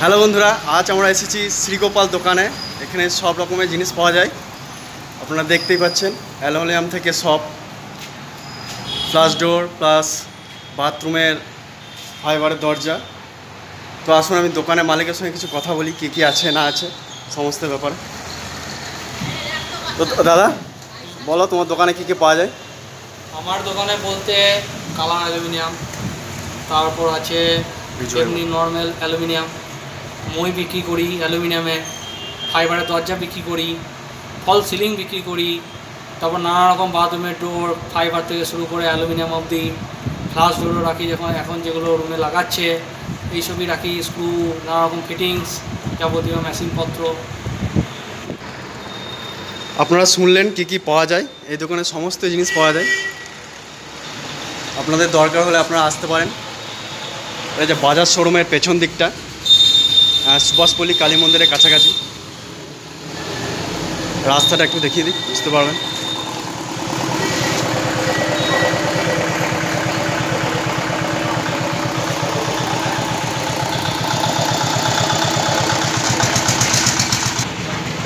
Hello বন্ধুরা, আজ আমরা এসেছি শ্রীগোপাল দোকানে। এখানে সব রকমের জিনিস পাওয়া যায়, আপনারা দেখতেই পাচ্ছেন। অ্যালুমিনিয়াম থেকে সব ফ্লাশ ডোর প্লাস বাথরুমের ফাইবারের দরজা। তো আসুন আমি দোকানের মালিকের সঙ্গে কিছু কথা বলি, কী কী আছে না আছে সমস্ত ব্যাপারে। তো দাদা বলো, তোমার দোকানে কী কী পাওয়া যায়? আমার দোকানে বলতে কালার অ্যালুমিনিয়াম, তারপর আছে এমনি নর্মাল অ্যালুমিনিয়াম, মই বিক্রি করি অ্যালুমিনিয়ামে, ফাইবারের দরজা বিক্রি করি, ফল সিলিং বিক্রি করি, তারপর নানা রকম বাথরুমের ডোর ফাইবার থেকে শুরু করে অ্যালুমিনিয়াম অবধি, গ্লাস ডোরও রাখি, এখন যেগুলো রুমে লাগাচ্ছে এইসবই রাখি, স্ক্রু, নানা রকম ফিটিংস, যাবতীয় মেশিনপত্র। আপনারা শুনলেন কী কী পাওয়া যায়। এই দোকানে সমস্ত জিনিস পাওয়া যায়, আপনাদের দরকার হলে আপনারা আসতে পারেন। এই যে বাজার শোরুমের পেছন দিকটা, সুভাষপল্লী কালী মন্দিরের কাছাকাছি। রাস্তাটা একটু দেখিয়ে দিই, বুঝতে পারবেন।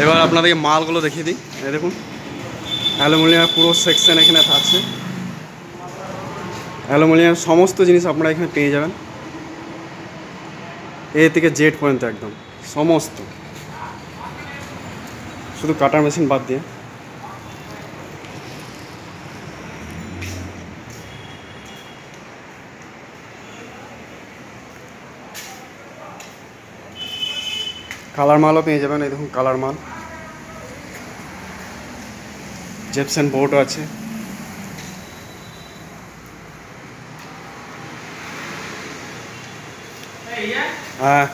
এবার আপনাদেরকে মালগুলো দেখিয়ে দিই। এই দেখুন, অ্যালুমিনিয়াম পুরো সেকশন এখানে আছে। অ্যালুমিনিয়াম সমস্ত জিনিস আপনারা এখানে পেয়ে যাবেন, এ থেকে জেড পর্যন্ত একদম সমস্ত, শুধু কাটার মেশিন বাদ দিয়ে। কালার মালও পেয়ে যাবেন। এই দেখুন কালার মাল, জেপসন বোর্ডও আছে। হ্যাঁ,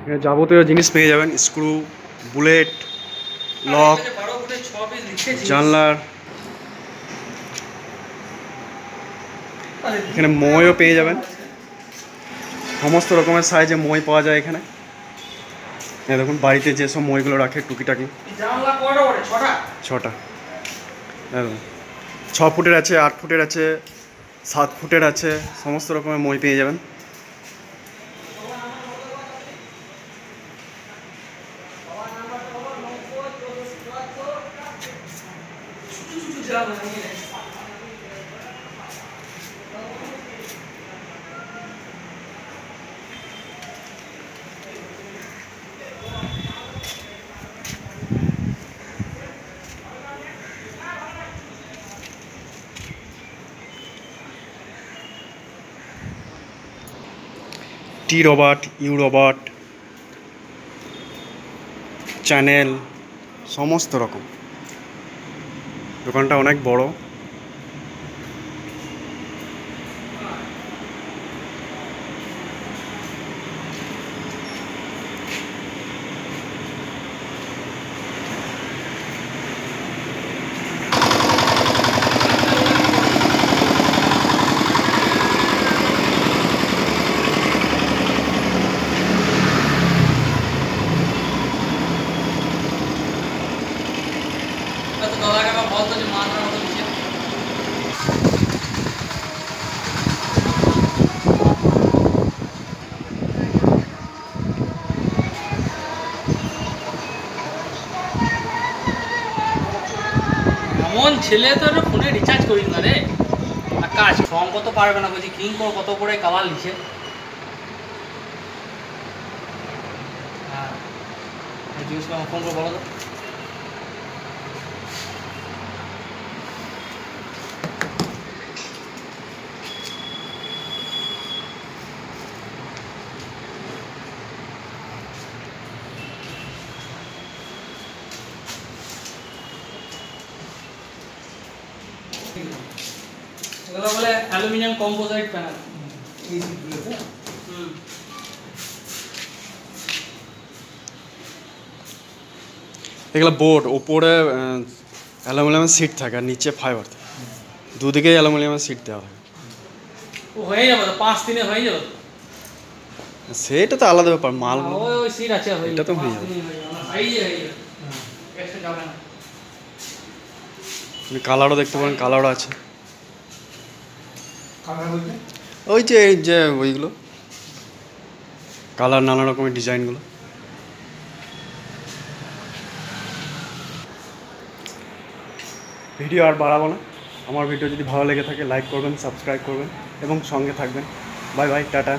এখানে যাবতীয় জিনিস পেয়ে যাবেন, স্ক্রু, বুলেট, লক, জানলার। এখানে মইও পেয়ে যাবেন, সমস্ত রকমের সাইজে মই পাওয়া যায় এখানে। এই দেখুন বাড়িতে যেসব মইগুলো রাখে টুকিটাকি, 6টা। 6 ফুটের আছে, 8 ফুটের আছে, 7 ফুটের আছে, সমস্ত রকমের মই পেয়ে যাবেন। টি রবার্ট, ইউ রবার্ট, চ্যানেল, সমস্ত রকম। দোকানটা অনেক বড়। এমন ছেলে তো ফোনে রিচার্জ করি না রে, কাজ ফর্ম কত পারবে না, বলছি কিং কত করে কালার লিখে। হ্যাঁ জিজ্ঞেস করে ফোন করে বলো তো। এগুলো বলে অ্যালুমিনিয়াম কম্পোজাইট প্যানেল। এগুলো বোর্ড, ওপরে অ্যালুমিনিয়ামের সিট থাকে আর নিচে ফাইবার থাকে। দুদিকেই অ্যালুমিনিয়ামের সিট দেওয়া হয়। ও হয়ে যাবে তো, 5 দিনে হয়ে যাবে তো। সেটা তো আলাদা ব্যাপার, মাল ওই সিট আছে, হয়ে এটা তো যাবে, হয়ে 5 যাবে। দিনে হয়ে যাবে, হয়ে যাবে। এক্সট্রা যাবে না। আপনি কালারও দেখতে পারেন, কালারও আছে। কালার বলতে ওই যে এই যে ওইগুলো কালার, নানা রকমের ডিজাইনগুলো। ভিডিও আর বাড়াবো না। আমার ভিডিও যদি ভালো লেগে থাকে লাইক করবেন, সাবস্ক্রাইব করবেন এবং সঙ্গে থাকবেন। Bye bye, tata.